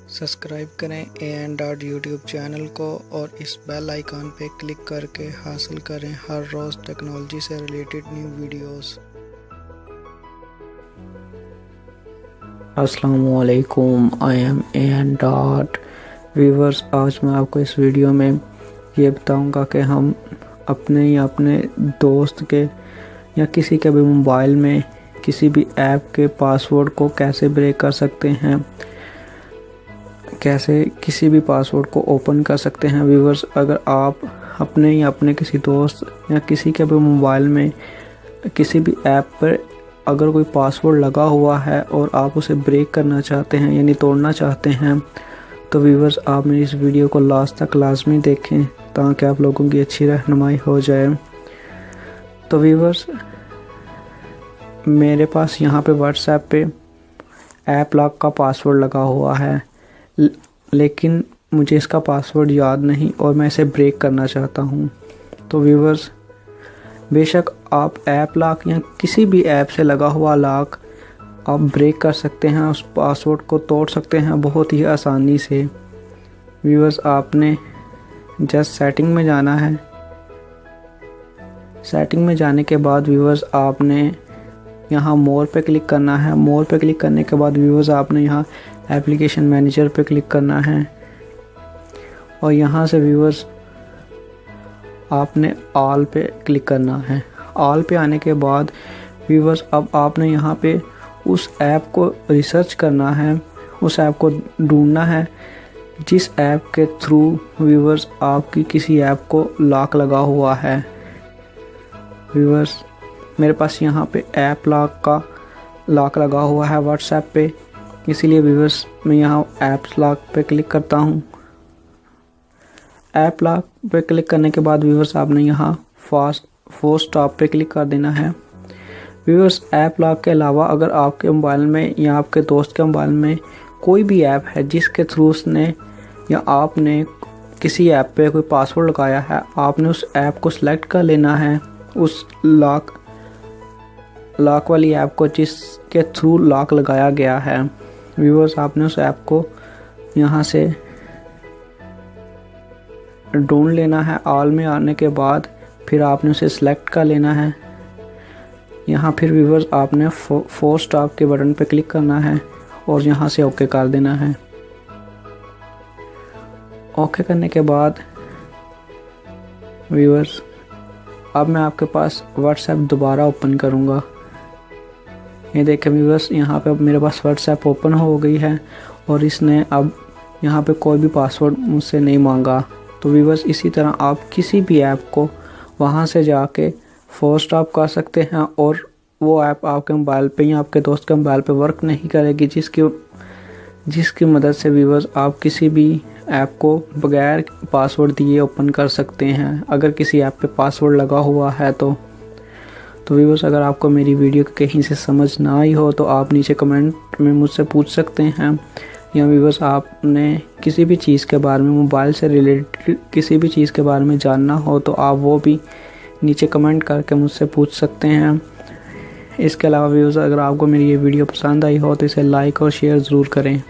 Subscribe करें N dot YouTube channel को और इस बेल आइकॉन पे क्लिक करके हासिल करें हर रोज़ टेक्नोलॉजी से रिलेटेड न्यू वीडियोस। अस्सलामु अलैकुम, I am N dot viewers. आज मैं आपको इस वीडियो में ये बताऊंगा कि हम अपने या अपने दोस्त के या किसी के भी मोबाइल में किसी भी ऐप के पासवर्ड को कैसे ब्रेक कर सकते हैं, कैसे किसी भी पासवर्ड को ओपन कर सकते हैं। व्यूवर्स, अगर आप अपने या अपने किसी दोस्त या किसी के भी मोबाइल में किसी भी ऐप पर अगर कोई पासवर्ड लगा हुआ है और आप उसे ब्रेक करना चाहते हैं यानी तोड़ना चाहते हैं, तो व्यूवर्स आप मेरी इस वीडियो को लास्ट तक लाजमी देखें ताकि आप लोगों की अच्छी रहनुमाई हो जाए। तो व्यूवर्स, मेरे पास यहाँ पे व्हाट्सएप पे ऐप लॉक का पासवर्ड लगा हुआ है, लेकिन मुझे इसका पासवर्ड याद नहीं और मैं इसे ब्रेक करना चाहता हूँ। तो व्यूवर्स, बेशक आप ऐप लॉक या किसी भी ऐप से लगा हुआ लॉक आप ब्रेक कर सकते हैं, उस पासवर्ड को तोड़ सकते हैं बहुत ही आसानी से। व्यूवर्स, आपने जस्ट सेटिंग में जाना है। सेटिंग में जाने के बाद व्यूवर्स आपने यहाँ मोर पे क्लिक करना है। मोर पे क्लिक करने के बाद व्यूवर्स आपने यहाँ एप्लीकेशन मैनेजर पे क्लिक करना है और यहाँ से व्यूवर्स आपने ऑल पे क्लिक करना है। ऑल पे आने के बाद व्यूवर्स अब आपने यहाँ पे उस ऐप को रिसर्च करना है, उस ऐप को ढूंढना है जिस ऐप के थ्रू व्यूवर्स आपकी किसी ऐप को लॉक लगा हुआ है। व्यूवर्स, मेरे पास यहाँ पे ऐप लॉक का लॉक लगा हुआ है व्हाट्सएप पे, इसीलिए व्यूवर्स मैं यहाँ ऐप्स लॉक पे क्लिक करता हूँ। ऐप लॉक पे क्लिक करने के बाद व्यूवर्स आपने यहाँ फोर्स स्टॉप पे क्लिक कर देना है। व्यूवर्स, ऐप लॉक के अलावा अगर आपके मोबाइल में या आपके दोस्त के मोबाइल में कोई भी ऐप है जिसके थ्रू उसने या आपने किसी ऐप पे कोई पासवर्ड लगाया है, आपने उस ऐप को सिलेक्ट कर लेना है, उस लॉक वाली ऐप को जिसके थ्रू लॉक लगाया गया है। व्यूवर्स, आपने उस ऐप को यहाँ से ढूंढ लेना है। ऑल में आने के बाद फिर आपने उसे सिलेक्ट कर लेना है। यहाँ फिर व्यूवर्स आपने फोर स्टॉप के बटन पे क्लिक करना है और यहाँ से ओके कर देना है। ओके करने के बाद व्यूवर्स अब मैं आपके पास व्हाट्सएप दोबारा ओपन करूँगा। ये देखें व्यूवर्स, यहाँ पे अब मेरे पास व्हाट्सएप ओपन हो गई है और इसने अब यहाँ पे कोई भी पासवर्ड मुझसे नहीं मांगा। तो व्यूवर्स, इसी तरह आप किसी भी ऐप को वहाँ से जाके फोर स्टॉप कर सकते हैं और वो ऐप आपके मोबाइल पे या आपके दोस्त के मोबाइल पे वर्क नहीं करेगी, जिसकी मदद से व्यूवर्स आप किसी भी ऐप को बगैर पासवर्ड दिए ओपन कर सकते हैं अगर किसी ऐप पे पासवर्ड लगा हुआ है तो व्यूवर्स, अगर आपको मेरी वीडियो कहीं से समझ ना आई हो तो आप नीचे कमेंट में मुझसे पूछ सकते हैं, या व्यूवर्स आपने किसी भी चीज़ के बारे में मोबाइल से रिलेटेड किसी भी चीज़ के बारे में जानना हो तो आप वो भी नीचे कमेंट करके मुझसे पूछ सकते हैं। इसके अलावा व्यूवर्स, अगर आपको मेरी ये वीडियो पसंद आई हो तो इसे लाइक और शेयर ज़रूर करें।